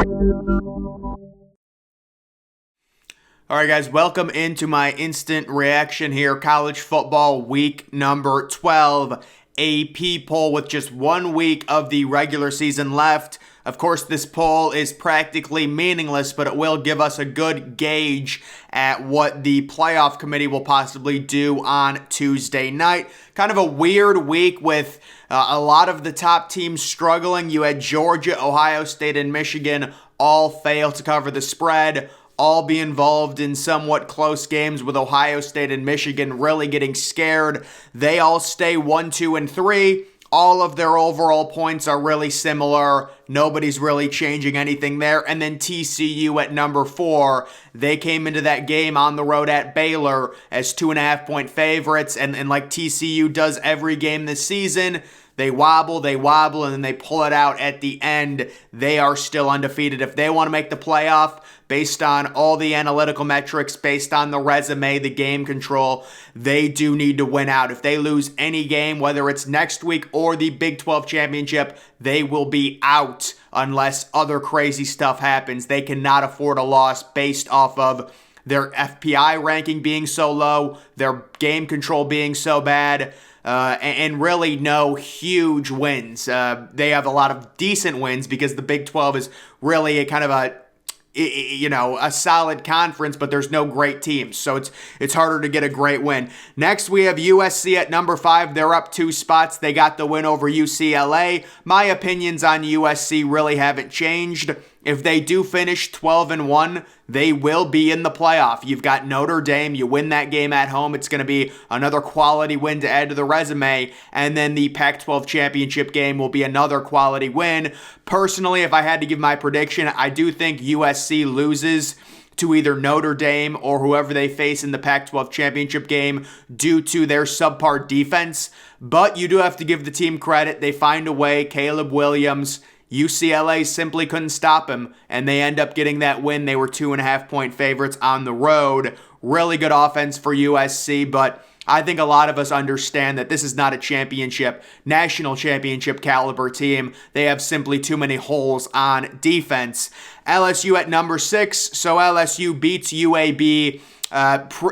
All right, guys, welcome into my instant reaction here. College football week number 12 AP poll with just 1 week of the regular season left. Of course, this poll is practically meaningless, but it will give us a good gauge at what the playoff committee will possibly do on Tuesday night. Kind of a weird week with a lot of the top teams struggling. You had Georgia, Ohio State, and Michigan all fail to cover the spread, all be involved in somewhat close games with Ohio State and Michigan really getting scared. They all stay 1, 2, and 3. All of their overall points are really similar. Nobody's really changing anything there. And then TCU at number 4. They came into that game on the road at Baylor as 2.5-point favorites. And like TCU does every game this season, they wobble, and then they pull it out at the end. They are still undefeated. If they want to make the playoff, based on all the analytical metrics, based on the resume, the game control, they do need to win out. If they lose any game, whether it's next week or the Big 12 championship, they will be out unless other crazy stuff happens. They cannot afford a loss based off of their FPI ranking being so low, their game control being so bad, and really no huge wins. They have a lot of decent wins because the Big 12 is really a kind of a solid conference, but there's no great teams. So it's harder to get a great win. Next, we have USC at number 5. They're up 2 spots. They got the win over UCLA. My opinions on USC really haven't changed. If they do finish 12-1, they will be in the playoff. You've got Notre Dame. You win that game at home. It's going to be another quality win to add to the resume. And then the Pac-12 championship game will be another quality win. Personally, if I had to give my prediction, I do think USC loses to either Notre Dame or whoever they face in the Pac-12 championship game due to their subpar defense. But you do have to give the team credit. They find a way. Caleb Williams, UCLA simply couldn't stop him, and they end up getting that win. They were 2.5-point favorites on the road. Really good offense for USC, but I think a lot of us understand that this is not a championship, national championship caliber team. They have simply too many holes on defense. LSU at number 6, so LSU beats UAB.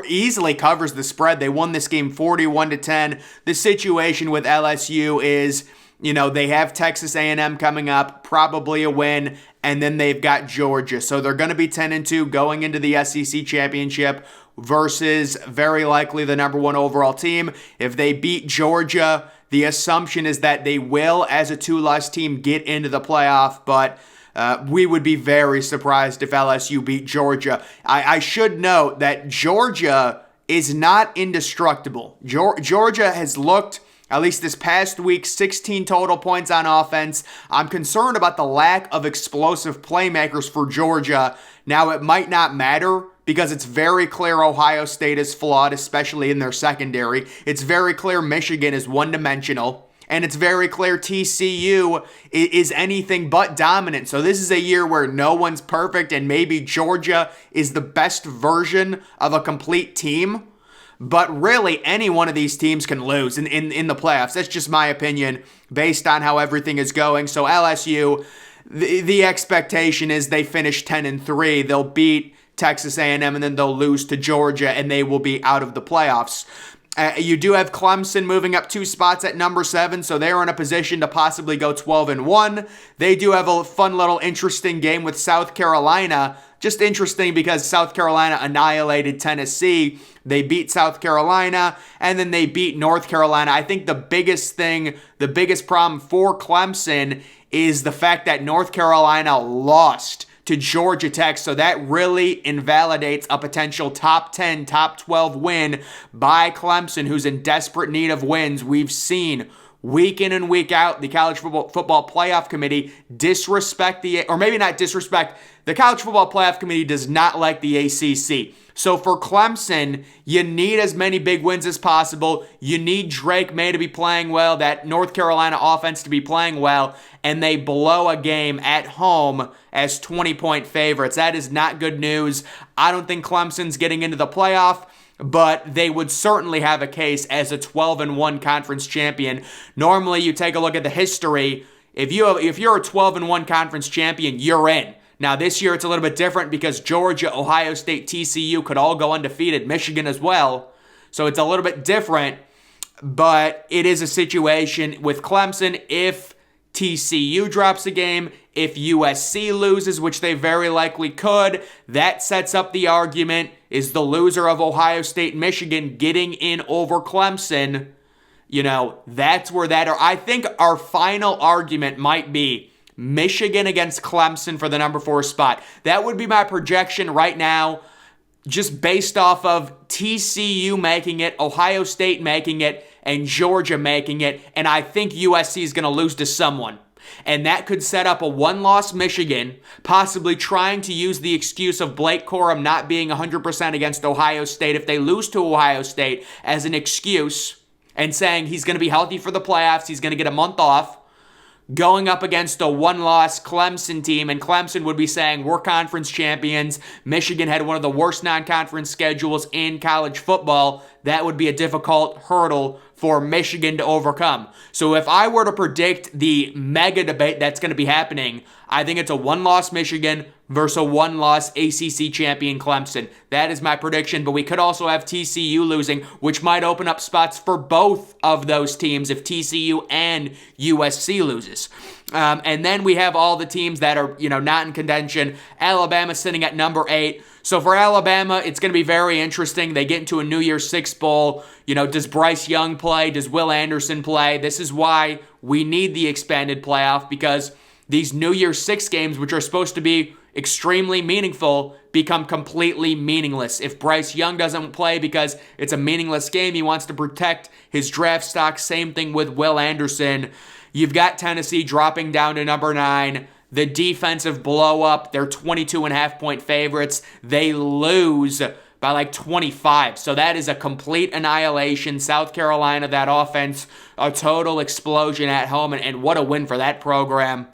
Easily covers the spread. They won this game 41-10. The situation with LSU is, they have Texas A&M coming up, probably a win, and then they've got Georgia. So they're going to be 10-2 going into the SEC championship versus very likely the number 1 overall team. If they beat Georgia, the assumption is that they will, as a 2-loss team, get into the playoff, but we would be very surprised if LSU beat Georgia. I should note that Georgia is not indestructible. Georgia has looked, at least this past week, 16 total points on offense. I'm concerned about the lack of explosive playmakers for Georgia. Now, it might not matter because it's very clear Ohio State is flawed, especially in their secondary. It's very clear Michigan is one-dimensional. And it's very clear TCU is anything but dominant. So this is a year where no one's perfect, and maybe Georgia is the best version of a complete team. But really, any one of these teams can lose in the playoffs. That's just my opinion based on how everything is going. So LSU, the expectation is they finish 10-3. They'll beat Texas A&M, and then they'll lose to Georgia, and they will be out of the playoffs. You do have Clemson moving up 2 spots at number 7, so they're in a position to possibly go 12-1. They do have a fun little interesting game with South Carolina. Just interesting because South Carolina annihilated Tennessee. They beat South Carolina, and then they beat North Carolina. I think the biggest problem for Clemson is the fact that North Carolina lost to Georgia Tech, so that really invalidates a potential top 10, top 12 win by Clemson, who's in desperate need of wins. We've seen week in and week out the College Football Playoff Committee disrespect the College Football Playoff Committee does not like the ACC. So for Clemson, you need as many big wins as possible. You need Drake May to be playing well, that North Carolina offense to be playing well, and they blow a game at home as 20-point favorites. That is not good news. I don't think Clemson's getting into the playoff, but they would certainly have a case as a 12-1 conference champion. Normally, you take a look at the history. If you're a 12-1 conference champion, you're in. Now, this year it's a little bit different because Georgia, Ohio State, TCU could all go undefeated, Michigan as well. So it's a little bit different, but it is a situation with Clemson. If TCU drops a game, if USC loses, which they very likely could, that sets up the argument, is the loser of Ohio State, Michigan getting in over Clemson? That's where I think our final argument might be Michigan against Clemson for the number 4 spot. That would be my projection right now, just based off of TCU making it, Ohio State making it, and Georgia making it, and I think USC is going to lose to someone. And that could set up a one-loss Michigan, possibly trying to use the excuse of Blake Corum not being 100% against Ohio State if they lose to Ohio State as an excuse, and saying he's going to be healthy for the playoffs, he's going to get a month off, going up against a one-loss Clemson team, and Clemson would be saying, we're conference champions. Michigan had one of the worst non-conference schedules in college football. That would be a difficult hurdle for Michigan to overcome. So if I were to predict the mega debate that's going to be happening, I think it's a one-loss Michigan versus a one-loss ACC champion Clemson. That is my prediction, but we could also have TCU losing, which might open up spots for both of those teams if TCU and USC loses. And then we have all the teams that are, not in contention. Alabama sitting at number 8. So for Alabama, it's going to be very interesting. They get into a New Year's Six Bowl. Does Bryce Young play? Does Will Anderson play? This is why we need the expanded playoff, because these New Year's Six games, which are supposed to be extremely meaningful, become completely meaningless. If Bryce Young doesn't play because it's a meaningless game, he wants to protect his draft stock. Same thing with Will Anderson. You've got Tennessee dropping down to number 9. The defensive blow up. They're 22.5-point favorites. They lose by like 25. So that is a complete annihilation. South Carolina, that offense, a total explosion at home. And what a win for that program.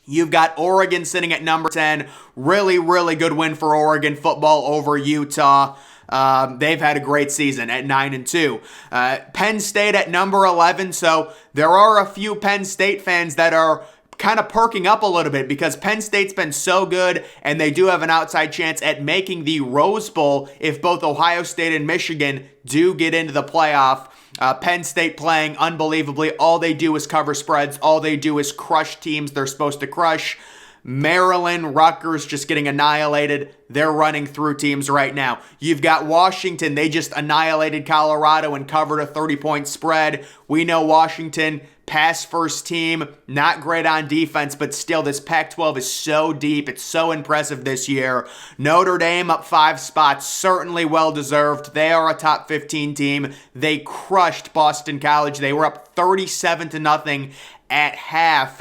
You've got Oregon sitting at number 10. Really, really good win for Oregon football over Utah. They've had a great season at 9-2. Penn State at number 11. So there are a few Penn State fans that are kind of perking up a little bit because Penn State's been so good, and they do have an outside chance at making the Rose Bowl if both Ohio State and Michigan do get into the playoff. Penn State playing unbelievably. All they do is cover spreads. All they do is crush teams they're supposed to crush. Maryland, Rutgers just getting annihilated. They're running through teams right now. You've got Washington. They just annihilated Colorado and covered a 30-point spread. We know Washington, pass first team, not great on defense, but still this Pac-12 is so deep. It's so impressive this year. Notre Dame up 5 spots, certainly well-deserved. They are a top 15 team. They crushed Boston College. They were up 37-0 at half.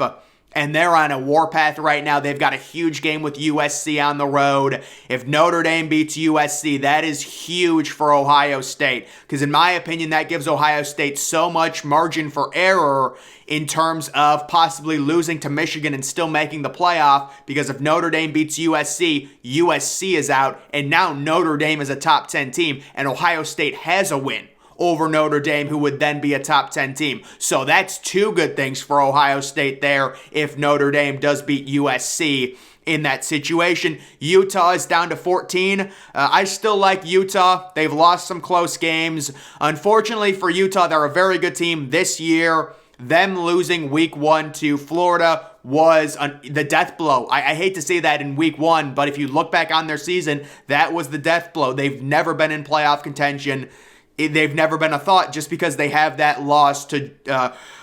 And they're on a warpath right now. They've got a huge game with USC on the road. If Notre Dame beats USC, that is huge for Ohio State. Because in my opinion, that gives Ohio State so much margin for error in terms of possibly losing to Michigan and still making the playoff. Because if Notre Dame beats USC, USC is out. And now Notre Dame is a top 10 team. And Ohio State has a win over Notre Dame, who would then be a top 10 team. So that's 2 good things for Ohio State there if Notre Dame does beat USC in that situation. Utah is down to 14. I still like Utah. They've lost some close games. Unfortunately for Utah, they're a very good team this year. Them losing week 1 to Florida was the death blow. I hate to say that in week 1, but if you look back on their season, that was the death blow. They've never been in playoff contention. They've never been a thought just because they have that loss to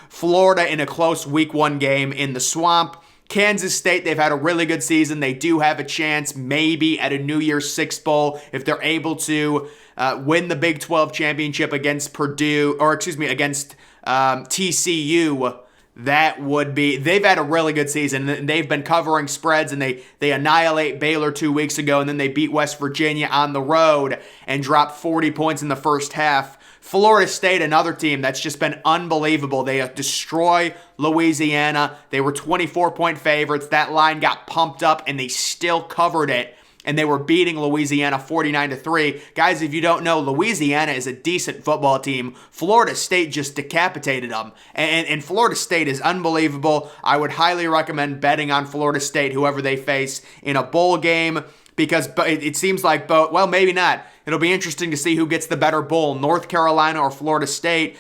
Florida in a close week 1 game in the Swamp. Kansas State, they've had a really good season. They do have a chance maybe at a New Year's Six Bowl if they're able to win the Big 12 championship against against TCU. That would be, they've had a really good season. They've been covering spreads, and they annihilate Baylor 2 weeks ago, and then they beat West Virginia on the road and dropped 40 points in the first half. Florida State, another team that's just been unbelievable. They destroy Louisiana. They were 24-point favorites. That line got pumped up, and they still covered it and they were beating Louisiana 49-3. Guys, if you don't know, Louisiana is a decent football team. Florida State just decapitated them, and Florida State is unbelievable. I would highly recommend betting on Florida State, whoever they face in a bowl game, because it seems like both, well, maybe not. It'll be interesting to see who gets the better bowl, North Carolina or Florida State.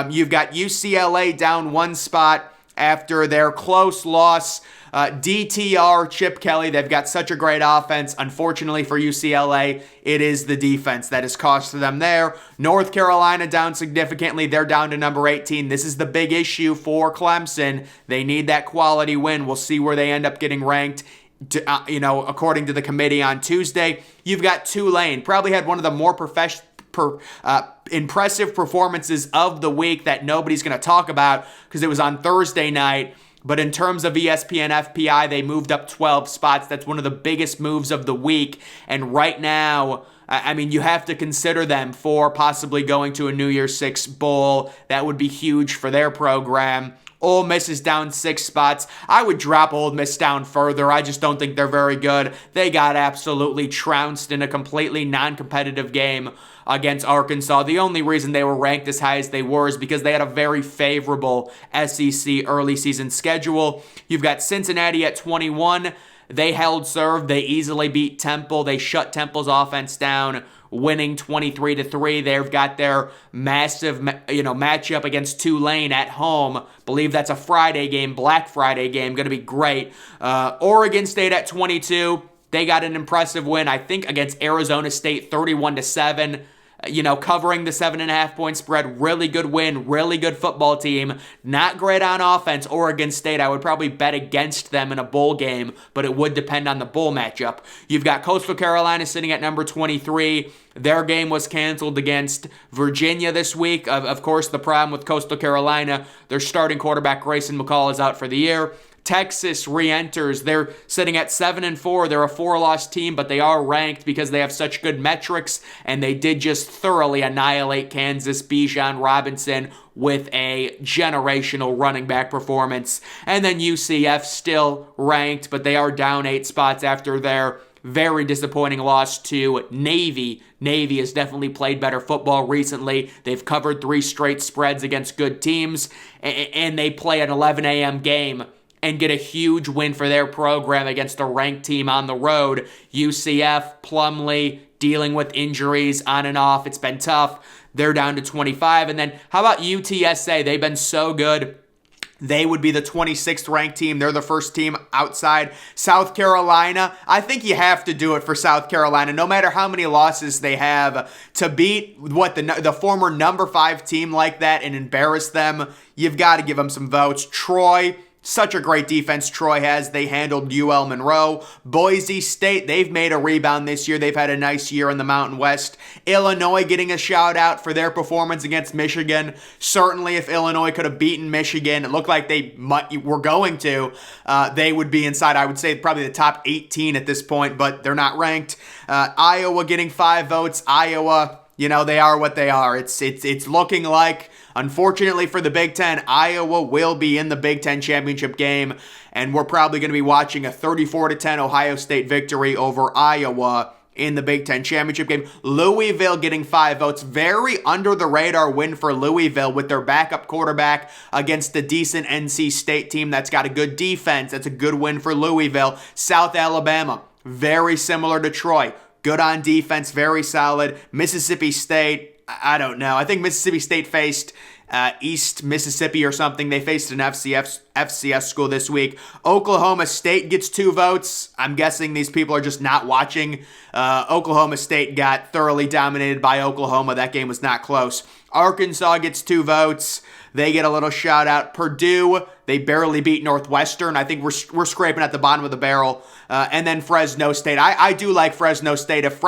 You've got UCLA down one spot after their close loss. DTR, Chip Kelly, they've got such a great offense. Unfortunately for UCLA, it is the defense that has cost them there. North Carolina down significantly. They're down to number 18. This is the big issue for Clemson. They need that quality win. We'll see where they end up getting ranked. According to the committee on Tuesday. You've got Tulane, probably had one of the more impressive performances of the week that nobody's going to talk about because it was on Thursday night. But in terms of ESPN FPI, they moved up 12 spots. That's one of the biggest moves of the week. And right now, I mean, you have to consider them for possibly going to a New Year's Six bowl. That would be huge for their program. Ole Miss is down 6 spots. I would drop Ole Miss down further. I just don't think they're very good. They got absolutely trounced in a completely non-competitive game against Arkansas. The only reason they were ranked as high as they were is because they had a very favorable SEC early season schedule. You've got Cincinnati at 21. They held serve. They easily beat Temple. They shut Temple's offense down, winning 23-3. They've got their massive, matchup against Tulane at home. Believe that's a Friday game, Black Friday game. Going to be great. Oregon State at 22. They got an impressive win, I think, against Arizona State, 31-7. Covering the 7.5 point spread. Really good win. Really good football team. Not great on offense. Oregon State, I would probably bet against them in a bowl game, but it would depend on the bowl matchup. You've got Coastal Carolina sitting at number 23. Their game was canceled against Virginia this week. Of course, the problem with Coastal Carolina, their starting quarterback Grayson McCall is out for the year. Texas re-enters. They're sitting at 7-4. They're a 4-loss team, but they are ranked because they have such good metrics, and they did just thoroughly annihilate Kansas. Bijan Robinson with a generational running back performance. And then UCF still ranked, but they are down 8 spots after their very disappointing loss to Navy. Navy has definitely played better football recently. They've covered 3 straight spreads against good teams, and they play an 11 a.m. game and get a huge win for their program against a ranked team on the road. UCF, Plumlee, dealing with injuries on and off. It's been tough. They're down to 25. And then how about UTSA? They've been so good. They would be the 26th ranked team. They're the first team outside South Carolina. I think you have to do it for South Carolina, no matter how many losses they have, to beat the former number 5 team like that and embarrass them. You've got to give them some votes. Troy, such a great defense Troy has. They handled UL Monroe. Boise State, they've made a rebound this year. They've had a nice year in the Mountain West. Illinois getting a shout out for their performance against Michigan. Certainly if Illinois could have beaten Michigan, it looked like they were going to, they would be inside, I would say, probably the top 18 at this point, but they're not ranked. Iowa getting 5 votes. Iowa, they are what they are. It's looking like, unfortunately for the Big Ten, Iowa will be in the Big Ten championship game, and we're probably going to be watching a 34-10 Ohio State victory over Iowa in the Big Ten championship game. Louisville getting 5 votes. Very under-the-radar win for Louisville with their backup quarterback against a decent NC State team that's got a good defense. That's a good win for Louisville. South Alabama, very similar to Troy. Good on defense, very solid. Mississippi State, I don't know. I think Mississippi State faced East Mississippi or something. They faced an FCS school this week. Oklahoma State gets 2 votes. I'm guessing these people are just not watching. Oklahoma State got thoroughly dominated by Oklahoma. That game was not close. Arkansas gets 2 votes. They get a little shout out. Purdue, they barely beat Northwestern. I think we're scraping at the bottom of the barrel. And then Fresno State. I do like Fresno State. If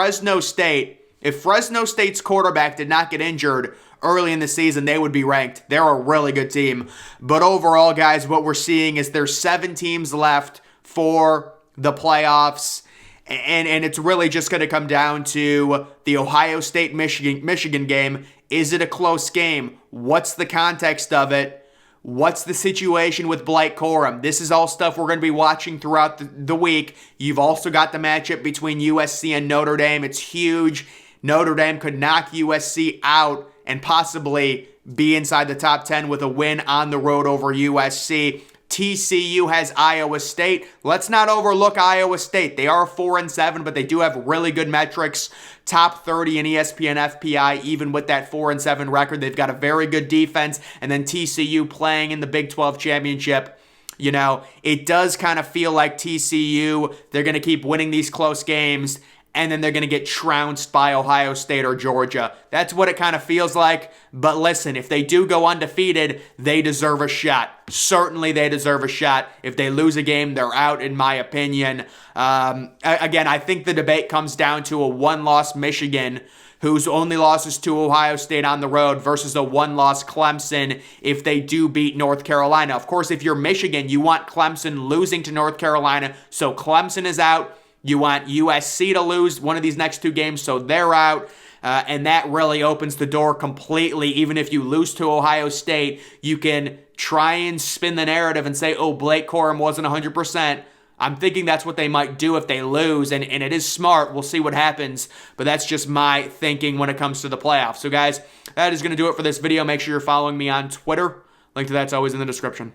Fresno State's quarterback did not get injured early in the season, they would be ranked. They're a really good team. But overall, guys, what we're seeing is there's 7 teams left for the playoffs. And it's really just going to come down to the Ohio State-Michigan game. Is it a close game? What's the context of it? What's the situation with Blake Corum? This is all stuff we're going to be watching throughout the week. You've also got the matchup between USC and Notre Dame. It's huge. Notre Dame could knock USC out and possibly be inside the top 10 with a win on the road over USC. TCU has Iowa State. Let's not overlook Iowa State. They are 4-7, but they do have really good metrics. Top 30 in ESPN FPI, even with that 4-7 record. They've got a very good defense. And then TCU playing in the Big 12 championship. You know, it does kind of feel like TCU, they're going to keep winning these close games, and then they're going to get trounced by Ohio State or Georgia. That's what it kind of feels like. But listen, if they do go undefeated, they deserve a shot. Certainly they deserve a shot. If they lose a game, they're out, in my opinion. Again, I think the debate comes down to a one-loss Michigan, whose only loss is to Ohio State on the road, versus a one-loss Clemson if they do beat North Carolina. Of course, if you're Michigan, you want Clemson losing to North Carolina, so Clemson is out. You want USC to lose one of these next two games, so they're out. And that really opens the door completely. Even if you lose to Ohio State, you can try and spin the narrative and say, oh, Blake Corum wasn't 100%. I'm thinking that's what they might do if they lose, and it is smart. We'll see what happens, but that's just my thinking when it comes to the playoffs. So, guys, that is going to do it for this video. Make sure you're following me on Twitter. Link to that's always in the description.